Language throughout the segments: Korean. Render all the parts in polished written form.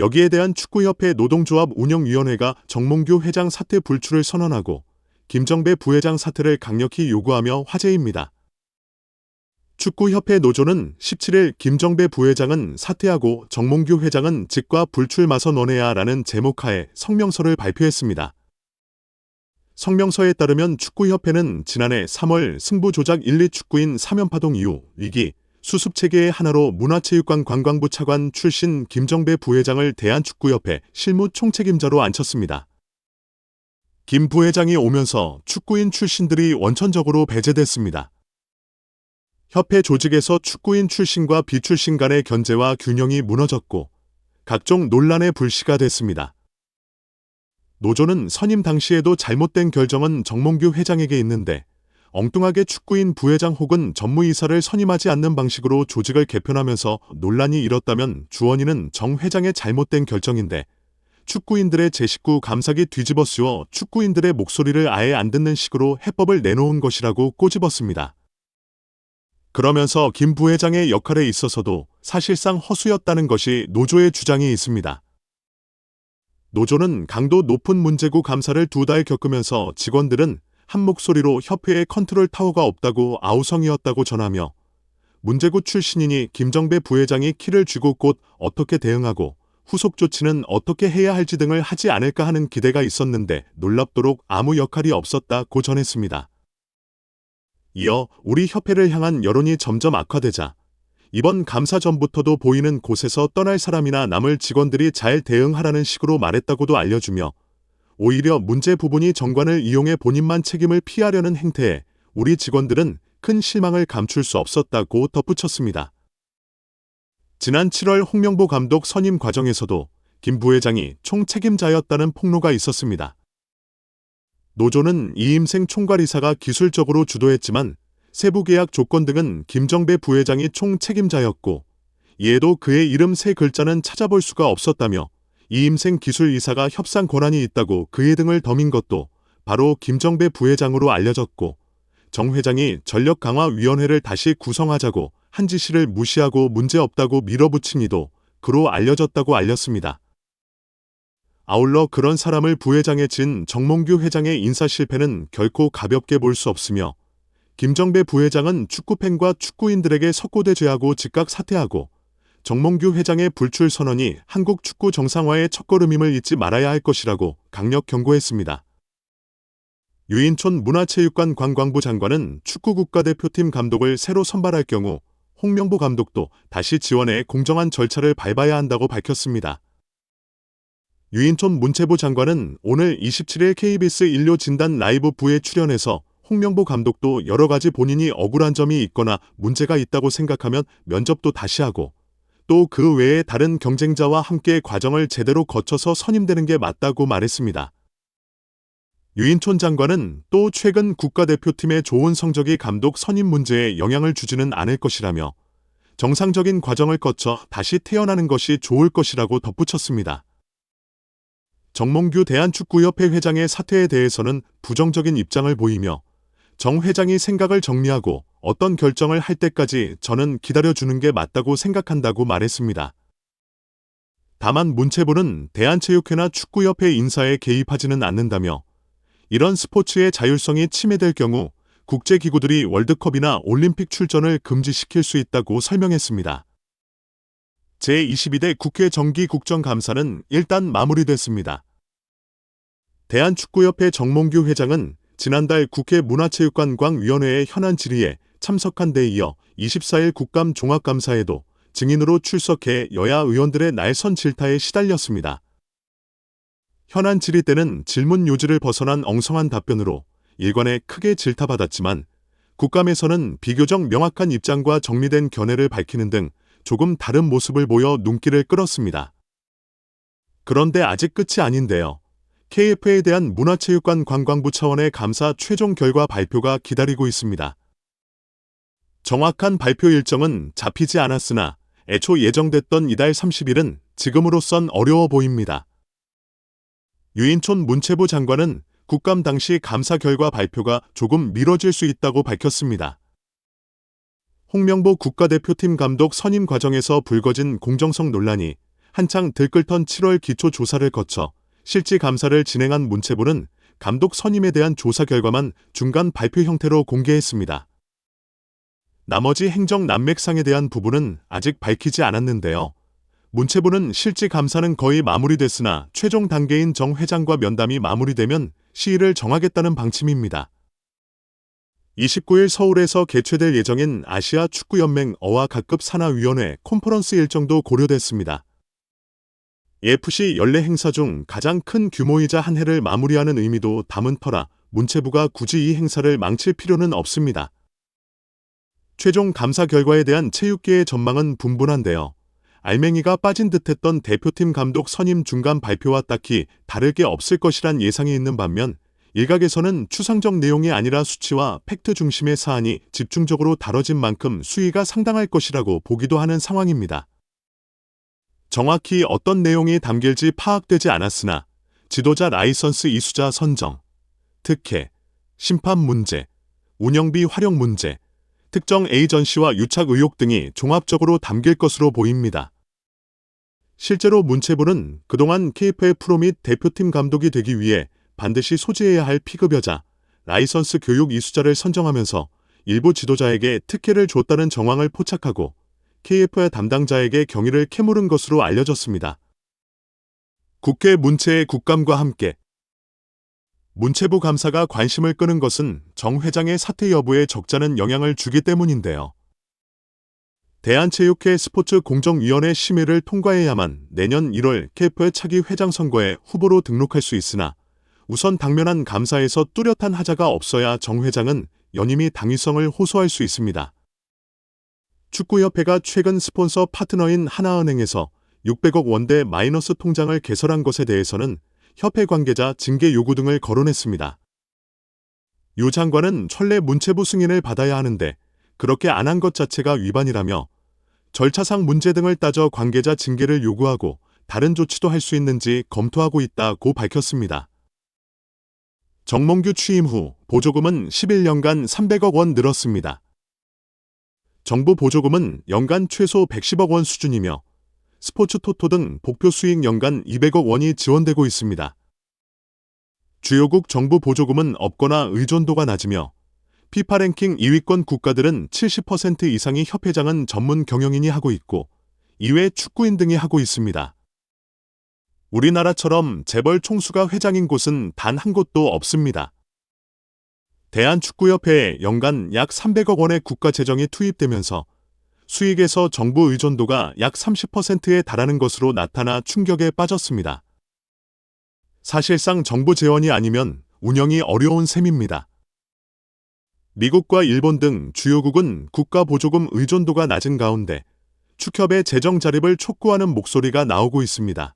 여기에 대한 축구협회 노동조합 운영위원회가 정몽규 회장 사퇴 불출을 선언하고 김정배 부회장 사퇴를 강력히 요구하며 화제입니다. 축구협회 노조는 17일 김정배 부회장은 사퇴하고 정몽규 회장은 직과 불출 마선원해야 라는 제목하에 성명서를 발표했습니다. 성명서에 따르면 축구협회는 지난해 3월 승부조작 1, 2 축구인 사면파동 이후 위기, 수습체계의 하나로 문화체육관 관광부 차관 출신 김정배 부회장을 대한축구협회 실무 총책임자로 앉혔습니다. 김 부회장이 오면서 축구인 출신들이 원천적으로 배제됐습니다. 협회 조직에서 축구인 출신과 비출신 간의 견제와 균형이 무너졌고 각종 논란의 불씨가 됐습니다. 노조는 선임 당시에도 잘못된 결정은 정몽규 회장에게 있는데 엉뚱하게 축구인 부회장 혹은 전무이사를 선임하지 않는 방식으로 조직을 개편하면서 논란이 일었다면 주원인은 정 회장의 잘못된 결정인데 축구인들의 제 식구 감사기 뒤집어 씌워 축구인들의 목소리를 아예 안 듣는 식으로 해법을 내놓은 것이라고 꼬집었습니다. 그러면서 김 부회장의 역할에 있어서도 사실상 허수였다는 것이 노조의 주장이 있습니다. 노조는 강도 높은 문제구 감사를 2달 겪으면서 직원들은 한 목소리로 협회에 컨트롤 타워가 없다고 아우성이었다고 전하며 문제구 출신이니 김정배 부회장이 키를 쥐고 곧 어떻게 대응하고 후속 조치는 어떻게 해야 할지 등을 하지 않을까 하는 기대가 있었는데 놀랍도록 아무 역할이 없었다고 전했습니다. 이어 우리 협회를 향한 여론이 점점 악화되자 이번 감사 전부터도 보이는 곳에서 떠날 사람이나 남을 직원들이 잘 대응하라는 식으로 말했다고도 알려주며 오히려 문제 부분이 정관을 이용해 본인만 책임을 피하려는 행태에 우리 직원들은 큰 실망을 감출 수 없었다고 덧붙였습니다. 지난 7월 홍명보 감독 선임 과정에서도 김 부회장이 총책임자였다는 폭로가 있었습니다. 노조는 이임생 총괄이사가 기술적으로 주도했지만 세부 계약 조건 등은 김정배 부회장이 총책임자였고 이에도 그의 이름 3글자는 찾아볼 수가 없었다며 이임생 기술이사가 협상 권한이 있다고 그의 등을 더민 것도 바로 김정배 부회장으로 알려졌고 정 회장이 전력강화위원회를 다시 구성하자고 한 지시를 무시하고 문제없다고 밀어붙인 이도 그로 알려졌다고 알렸습니다. 아울러 그런 사람을 부회장에 진 정몽규 회장의 인사 실패는 결코 가볍게 볼 수 없으며 김정배 부회장은 축구팬과 축구인들에게 석고대죄하고 즉각 사퇴하고 정몽규 회장의 불출 선언이 한국 축구 정상화의 첫걸음임을 잊지 말아야 할 것이라고 강력 경고했습니다. 유인촌 문화체육관 관광부 장관은 축구 국가대표팀 감독을 새로 선발할 경우 홍명보 감독도 다시 지원해 공정한 절차를 밟아야 한다고 밝혔습니다. 유인촌 문체부 장관은 오늘 27일 KBS 일요 진단 라이브 부에 출연해서 홍명보 감독도 여러 가지 본인이 억울한 점이 있거나 문제가 있다고 생각하면 면접도 다시 하고 또 그 외에 다른 경쟁자와 함께 과정을 제대로 거쳐서 선임되는 게 맞다고 말했습니다. 유인촌 장관은 또 최근 국가대표팀의 좋은 성적이 감독 선임 문제에 영향을 주지는 않을 것이라며 정상적인 과정을 거쳐 다시 태어나는 것이 좋을 것이라고 덧붙였습니다. 정몽규 대한축구협회 회장의 사퇴에 대해서는 부정적인 입장을 보이며 정 회장이 생각을 정리하고 어떤 결정을 할 때까지 저는 기다려주는 게 맞다고 생각한다고 말했습니다. 다만 문체부는 대한체육회나 축구협회 인사에 개입하지는 않는다며 이런 스포츠의 자율성이 침해될 경우 국제기구들이 월드컵이나 올림픽 출전을 금지시킬 수 있다고 설명했습니다. 제22대 국회 정기국정감사는 일단 마무리됐습니다. 대한축구협회 정몽규 회장은 지난달 국회 문화체육관광위원회의 현안 질의에 참석한 데 이어 24일 국감 종합감사에도 증인으로 출석해 여야 의원들의 날선 질타에 시달렸습니다. 현안 질의 때는 질문 요지를 벗어난 엉성한 답변으로 일관에 크게 질타받았지만 국감에서는 비교적 명확한 입장과 정리된 견해를 밝히는 등 조금 다른 모습을 보여 눈길을 끌었습니다. 그런데 아직 끝이 아닌데요. KFA에 대한 문화체육관 관광부 차원의 감사 최종 결과 발표가 기다리고 있습니다. 정확한 발표 일정은 잡히지 않았으나 애초 예정됐던 이달 30일은 지금으로선 어려워 보입니다. 유인촌 문체부 장관은 국감 당시 감사 결과 발표가 조금 미뤄질 수 있다고 밝혔습니다. 홍명보 국가대표팀 감독 선임 과정에서 불거진 공정성 논란이 한창 들끓던 7월 기초조사를 거쳐 실지 감사를 진행한 문체부는 감독 선임에 대한 조사 결과만 중간 발표 형태로 공개했습니다. 나머지 행정 난맥상에 대한 부분은 아직 밝히지 않았는데요. 문체부는 실지 감사는 거의 마무리됐으나 최종 단계인 정 회장과 면담이 마무리되면 시일을 정하겠다는 방침입니다. 29일 서울에서 개최될 예정인 아시아 축구연맹 어와 각급 산하위원회 컨퍼런스 일정도 고려됐습니다. AFC 연례 행사 중 가장 큰 규모이자 한 해를 마무리하는 의미도 담은 터라 문체부가 굳이 이 행사를 망칠 필요는 없습니다. 최종 감사 결과에 대한 체육계의 전망은 분분한데요. 알맹이가 빠진 듯했던 대표팀 감독 선임 중간 발표와 딱히 다를 게 없을 것이란 예상이 있는 반면 일각에서는 추상적 내용이 아니라 수치와 팩트 중심의 사안이 집중적으로 다뤄진 만큼 수위가 상당할 것이라고 보기도 하는 상황입니다. 정확히 어떤 내용이 담길지 파악되지 않았으나 지도자 라이선스 이수자 선정, 특혜, 심판 문제, 운영비 활용 문제, 특정 에이전시와 유착 의혹 등이 종합적으로 담길 것으로 보입니다. 실제로 문체부는 그동안 KFL 프로 및 대표팀 감독이 되기 위해 반드시 소지해야 할 P급 여자, 라이선스 교육 이수자를 선정하면서 일부 지도자에게 특혜를 줬다는 정황을 포착하고 KFL 담당자에게 경위를 캐물은 것으로 알려졌습니다. 국회 문체의 국감과 함께 문체부 감사가 관심을 끄는 것은 정 회장의 사퇴 여부에 적잖은 영향을 주기 때문인데요. 대한체육회 스포츠공정위원회 심의를 통과해야만 내년 1월 KFL 차기 회장 선거에 후보로 등록할 수 있으나 우선 당면한 감사에서 뚜렷한 하자가 없어야 정 회장은 연임이 당위성을 호소할 수 있습니다. 축구협회가 최근 스폰서 파트너인 하나은행에서 600억 원대 마이너스 통장을 개설한 것에 대해서는 협회 관계자 징계 요구 등을 거론했습니다. 유 장관은 천례 문체부 승인을 받아야 하는데 그렇게 안 한 것 자체가 위반이라며 절차상 문제 등을 따져 관계자 징계를 요구하고 다른 조치도 할 수 있는지 검토하고 있다고 밝혔습니다. 정몽규 취임 후 보조금은 11년간 300억 원 늘었습니다. 정부 보조금은 연간 최소 110억 원 수준이며 스포츠 토토 등 복표 수익 연간 200억 원이 지원되고 있습니다. 주요국 정부 보조금은 없거나 의존도가 낮으며 피파 랭킹 2위권 국가들은 70% 이상이 협회장은 전문 경영인이 하고 있고 이외 축구인 등이 하고 있습니다. 우리나라처럼 재벌 총수가 회장인 곳은 단 한 곳도 없습니다. 대한축구협회에 연간 약 300억 원의 국가 재정이 투입되면서 수익에서 정부 의존도가 약 30%에 달하는 것으로 나타나 충격에 빠졌습니다. 사실상 정부 재원이 아니면 운영이 어려운 셈입니다. 미국과 일본 등 주요국은 국가 보조금 의존도가 낮은 가운데 축협의 재정 자립을 촉구하는 목소리가 나오고 있습니다.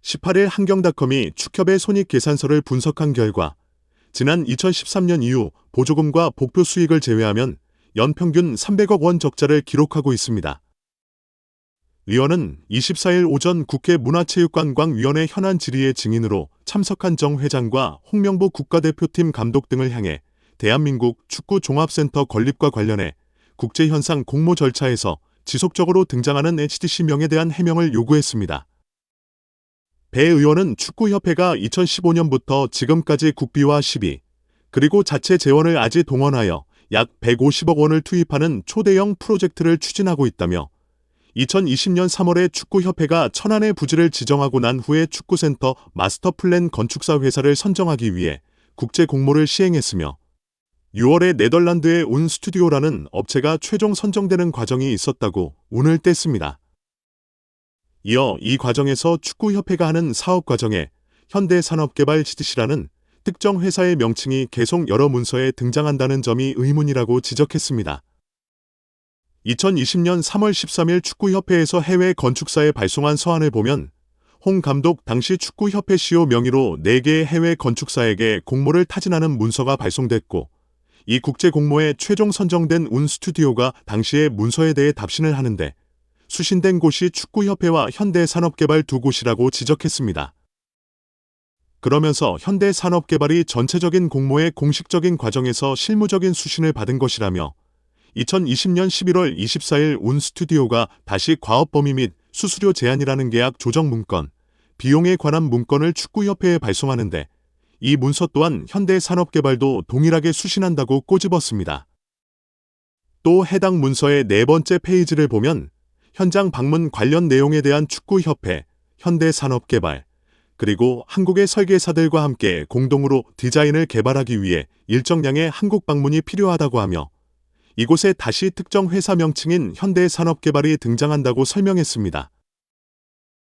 18일 한경닷컴이 축협의 손익 계산서를 분석한 결과 지난 2013년 이후 보조금과 복표 수익을 제외하면 연평균 300억 원 적자를 기록하고 있습니다. 위원은 24일 오전 국회 문화체육관광위원회 현안 질의의 증인으로 참석한 정 회장과 홍명보 국가대표팀 감독 등을 향해 대한민국 축구종합센터 건립과 관련해 국제현상 공모 절차에서 지속적으로 등장하는 HTC 명에 대한 해명을 요구했습니다. 배 의원은 축구협회가 2015년부터 지금까지 국비와 시비, 그리고 자체 재원을 아지 동원하여 약 150억 원을 투입하는 초대형 프로젝트를 추진하고 있다며 2020년 3월에 축구협회가 천안의 부지를 지정하고 난 후에 축구센터 마스터플랜 건축사 회사를 선정하기 위해 국제 공모를 시행했으며 6월에 네덜란드의 운 스튜디오라는 업체가 최종 선정되는 과정이 있었다고 운을 뗐습니다. 이어 이 과정에서 축구협회가 하는 사업 과정에 현대산업개발 HTC라는 특정 회사의 명칭이 계속 여러 문서에 등장한다는 점이 의문이라고 지적했습니다. 2020년 3월 13일 축구협회에서 해외 건축사에 발송한 서한을 보면 홍 감독 당시 축구협회 CEO 명의로 4개의 해외 건축사에게 공모를 타진하는 문서가 발송됐고 이 국제 공모에 최종 선정된 운 스튜디오가 당시의 문서에 대해 답신을 하는데 수신된 곳이 축구협회와 현대산업개발 두 곳이라고 지적했습니다. 그러면서 현대산업개발이 전체적인 공모의 공식적인 과정에서 실무적인 수신을 받은 것이라며 2020년 11월 24일 운 스튜디오가 다시 과업 범위 및 수수료 제한이라는 계약 조정 문건, 비용에 관한 문건을 축구협회에 발송하는데 이 문서 또한 현대산업개발도 동일하게 수신한다고 꼬집었습니다. 또 해당 문서의 4번째 페이지를 보면 현장 방문 관련 내용에 대한 축구협회, 현대산업개발, 그리고 한국의 설계사들과 함께 공동으로 디자인을 개발하기 위해 일정량의 한국 방문이 필요하다고 하며 이곳에 다시 특정 회사 명칭인 현대산업개발이 등장한다고 설명했습니다.